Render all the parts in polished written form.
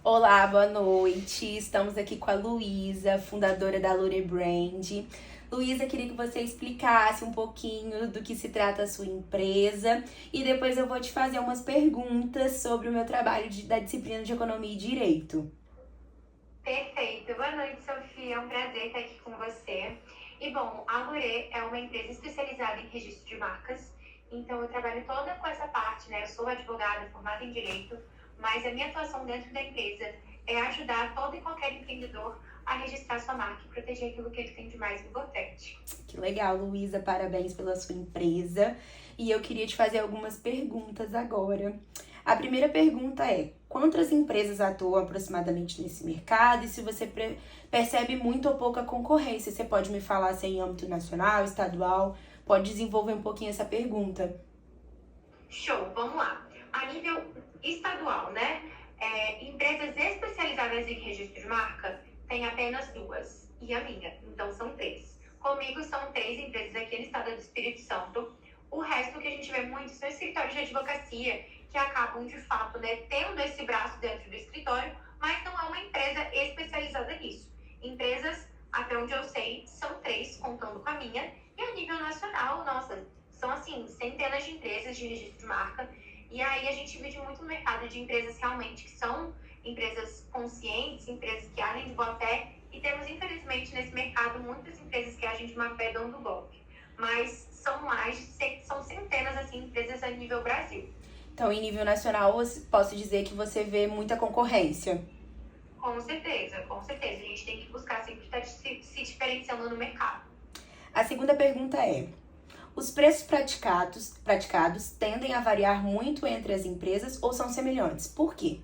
Olá, boa noite. Estamos aqui com a Luísa, fundadora da Lure Brand. Luísa, queria que você explicasse um pouquinho do que se trata a sua empresa e depois eu vou te fazer umas perguntas sobre o meu trabalho da disciplina de Economia e Direito. Perfeito. Boa noite, Sofia. É um prazer estar aqui com você. E bom, a Lure é uma empresa especializada em registro de marcas. Então, eu trabalho toda com essa parte, né? Eu sou advogada formada em Direito, mas a minha atuação dentro da empresa é ajudar todo e qualquer empreendedor a registrar sua marca e proteger aquilo que ele tem de mais importante. Que legal, Luísa, parabéns pela sua empresa. E eu queria te fazer algumas perguntas agora. A primeira pergunta é: quantas empresas atuam aproximadamente nesse mercado e se você percebe muito ou pouca concorrência? Você pode me falar se é em âmbito nacional, estadual? Pode desenvolver um pouquinho essa pergunta. Show, vamos lá. A nível estadual, né? Empresas especializadas em registro de marca tem apenas duas, e a minha, então são três. Comigo são três empresas aqui no estado do Espírito Santo. O resto que a gente vê muito são escritórios de advocacia que acabam, de fato, né, tendo esse braço dentro do escritório, mas não é uma empresa especializada nisso. Empresas, até onde eu sei, são três, contando com a minha. E a nível nacional, nossa, são, assim, centenas de empresas de registro de marca. E aí a gente divide muito no mercado de empresas realmente que são empresas conscientes, empresas que agem de boa fé. E temos, infelizmente, nesse mercado, muitas empresas que agem de má fé dando golpe. Mas são centenas, assim, empresas a nível Brasil. Então, em nível nacional, posso dizer que você vê muita concorrência. Com certeza, com certeza. A gente tem que buscar sempre estar se diferenciando no mercado. A segunda pergunta é: os preços praticados tendem a variar muito entre as empresas ou são semelhantes? Por quê?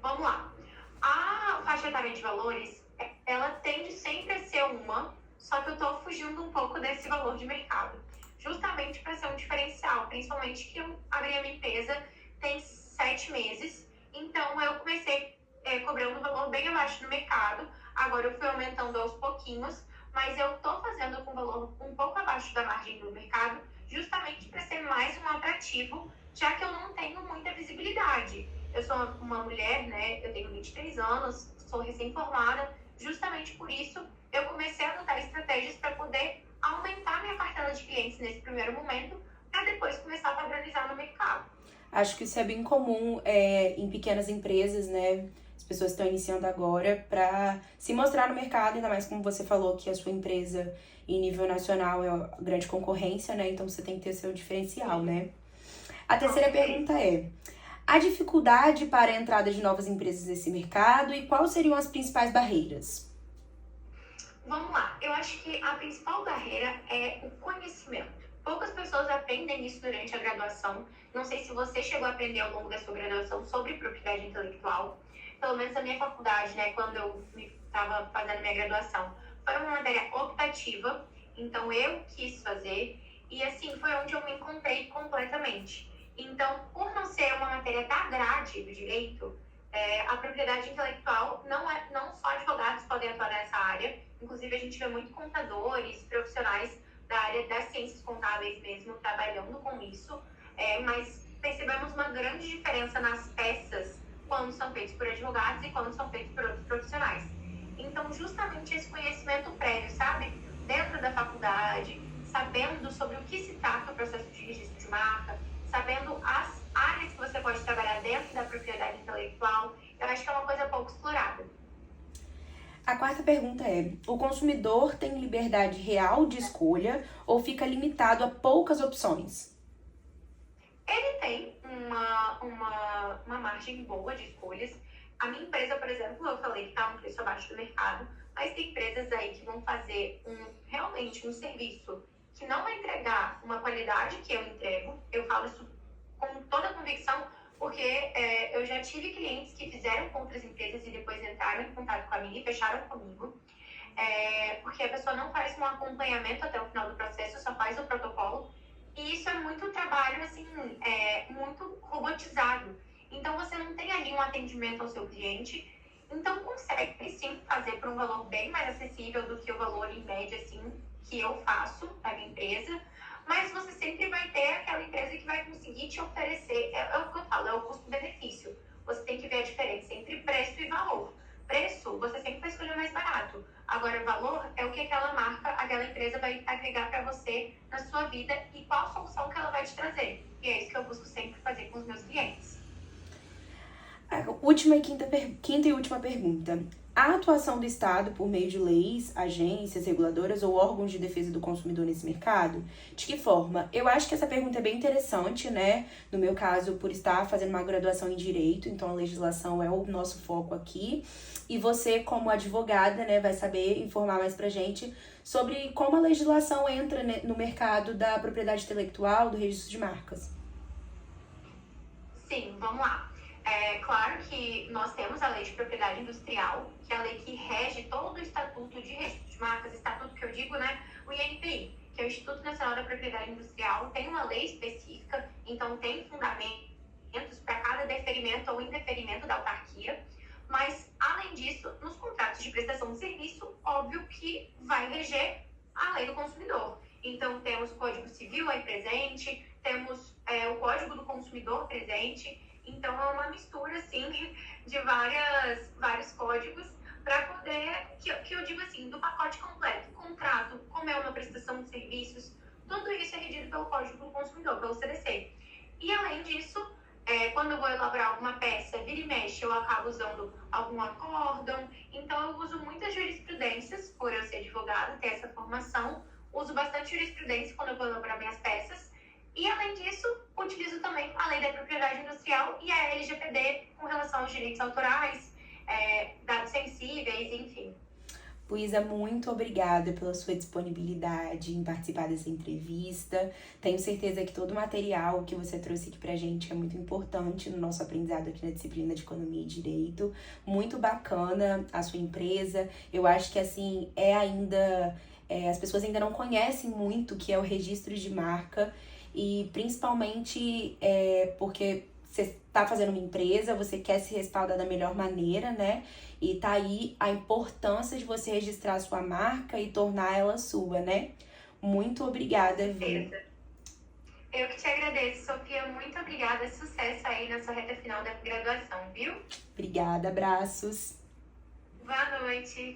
Vamos lá. A faixa etária de valores, ela tende sempre a ser uma, só que eu estou fugindo um pouco desse valor de mercado. Justamente para ser um diferencial, principalmente que eu abri a minha empresa tem 7 meses, então eu comecei cobrando um valor bem abaixo do mercado, agora eu fui aumentando aos pouquinhos, mas eu estou fazendo com um valor um pouco abaixo da margem do mercado, justamente para ser mais um atrativo, já que eu não tenho muita visibilidade. Eu sou uma mulher, né? Eu tenho 23 anos, sou recém-formada. Justamente por isso, eu comecei a adotar estratégias para poder aumentar minha cartela de clientes nesse primeiro momento, para depois começar a padronizar no mercado. Acho que isso é bem comum em pequenas empresas, né? As pessoas estão iniciando agora para se mostrar no mercado, ainda mais como você falou que a sua empresa em nível nacional é grande concorrência, né? Então você tem que ter seu diferencial, né? A terceira pergunta é: a dificuldade para a entrada de novas empresas nesse mercado e quais seriam as principais barreiras? Vamos lá. Eu acho que a principal barreira é o conhecimento. Poucas pessoas aprendem isso durante a graduação. Não sei se você chegou a aprender ao longo da sua graduação sobre propriedade intelectual. Pelo menos na minha faculdade, né, quando eu estava fazendo minha graduação, foi uma matéria optativa. Então eu quis fazer e assim foi onde eu me encontrei completamente. Então, por não ser uma matéria da grade do direito, a propriedade intelectual não só advogados podem atuar nessa área, inclusive a gente vê muito contadores, profissionais da área das ciências contábeis mesmo trabalhando com isso, mas percebemos uma grande diferença nas peças quando são feitos por advogados e quando são feitos por outros profissionais. Então, justamente esse conhecimento prévio, sabe? Dentro da faculdade, sabendo sobre o que se trata o processo de registro de marca, sabendo as áreas que você pode trabalhar dentro da propriedade intelectual, eu acho que é uma coisa pouco explorada. A quarta pergunta é: o consumidor tem liberdade real de escolha ou fica limitado a poucas opções? Ele tem uma margem boa de escolhas. A minha empresa, por exemplo, eu falei que está um preço abaixo do mercado, mas tem empresas aí que vão fazer realmente um serviço que não vai entregar uma qualidade que eu entrego. Eu falo isso com toda a convicção, porque eu já tive clientes que fizeram com outras empresas e depois entraram em contato com a minha e fecharam comigo. Porque a pessoa não faz um acompanhamento até o final do processo, só faz o protocolo. E isso é muito trabalho, assim, muito robotizado. Então, você não tem ali um atendimento ao seu cliente. Então, consegue, sim, fazer por um valor bem mais acessível do que o valor, em média, assim, que eu faço na minha empresa. Mas você sempre vai ter aquela empresa que vai conseguir te oferecer, é o que eu falo, é o custo-benefício. Você tem que ver a vida e qual solução que ela vai te trazer. E é isso que eu busco sempre fazer com os meus clientes. Quinta e última pergunta. A atuação do Estado por meio de leis, agências reguladoras ou órgãos de defesa do consumidor nesse mercado? De que forma? Eu acho que essa pergunta é bem interessante, né? No meu caso, por estar fazendo uma graduação em Direito, então a legislação é o nosso foco aqui. E você, como advogada, né, vai saber informar mais pra gente sobre como a legislação entra no mercado da propriedade intelectual, do registro de marcas. Sim, vamos lá. É claro que nós temos a Lei de Propriedade Industrial, que é a lei que rege todo o Estatuto de Registro de Marcas, estatuto que eu digo, né, o INPI, que é o Instituto Nacional da Propriedade Industrial, tem uma lei específica, então tem fundamentos para cada deferimento ou indeferimento da autarquia, mas, além disso, nos contratos de prestação de serviço, óbvio que vai reger a lei do consumidor. Então, temos o Código Civil aí presente, temos o Código do Consumidor presente. Então, é uma mistura, assim, de vários códigos para poder, que eu digo assim, do pacote completo. Contrato, como é uma prestação de serviços, tudo isso é regido pelo Código do Consumidor, pelo CDC. E, além disso, quando eu vou elaborar alguma peça, vira e mexe, eu acabo usando algum acórdão. Então, eu uso muitas jurisprudências, por eu ser advogada, ter essa formação. Uso bastante jurisprudência quando eu vou elaborar minhas peças. E, além disso, utilizo também a Lei da Propriedade Industrial e a LGPD com relação aos direitos autorais, dados sensíveis, enfim. Luísa, muito obrigada pela sua disponibilidade em participar dessa entrevista. Tenho certeza que todo o material que você trouxe aqui pra gente é muito importante no nosso aprendizado aqui na disciplina de Economia e Direito. Muito bacana a sua empresa. Eu acho que, assim, as pessoas ainda não conhecem muito o que é o registro de marca e principalmente porque você está fazendo uma empresa, você quer se respaldar da melhor maneira, né? E tá aí a importância de você registrar a sua marca e tornar ela sua, né? Muito obrigada, Vi. Eu que te agradeço, Sofia. Muito obrigada. Sucesso aí na sua reta final da graduação, viu? Obrigada, abraços. Boa noite.